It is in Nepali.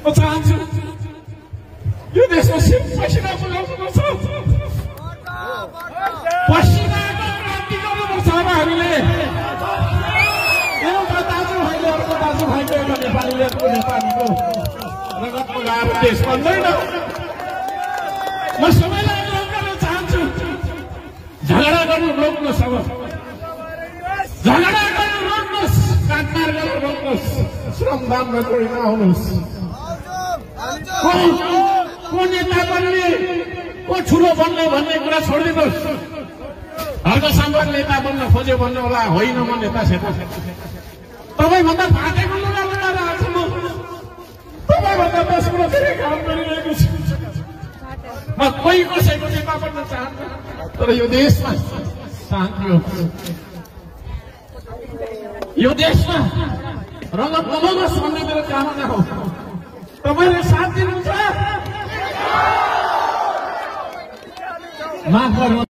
म चाहन्छु यो देशमा पसिना बगाउनुपर्छ, पसिनाको क्रान्ति गर्नुपर्छ। अब हामीले एउटा दाजुभाइले अर्को दाजुभाइको एउटा नेपालीले अर्को नेपालीको रगतमा गएर देश बन्दैन। म सबैलाई अनुरोध गर्न चाहन्छु, झगडा गर्नु रोक्नुहोस्। अब झगडा गर्नु रोक्नुहोस्, काटमार गर्नु रोक्नुहोस्, श्रमदानमा जोडिन आउनुहोस्। को नेता बन्ने, को ठुलो बन्ने भन्ने कुरा छोडिदिनुहोस्। हर्क सम्भव नेता बन्न खोज्यो भन्नु होला, होइन म नेता सेता तपाईँभन्दा फाटेको लुगा लगाएर आएको म तपाईँभन्दा 10 गुणा धेरै काम गरिरहेको छु। म कोही कसैको नेता बन्न चाहन्न, तर यो देशमा शान्ति होस्, यो देशमा रगत नबगोस् भन्ने मेरो चाहना हो। तपाईँले साथ दिनुहुन्छ, माफ गर्नु।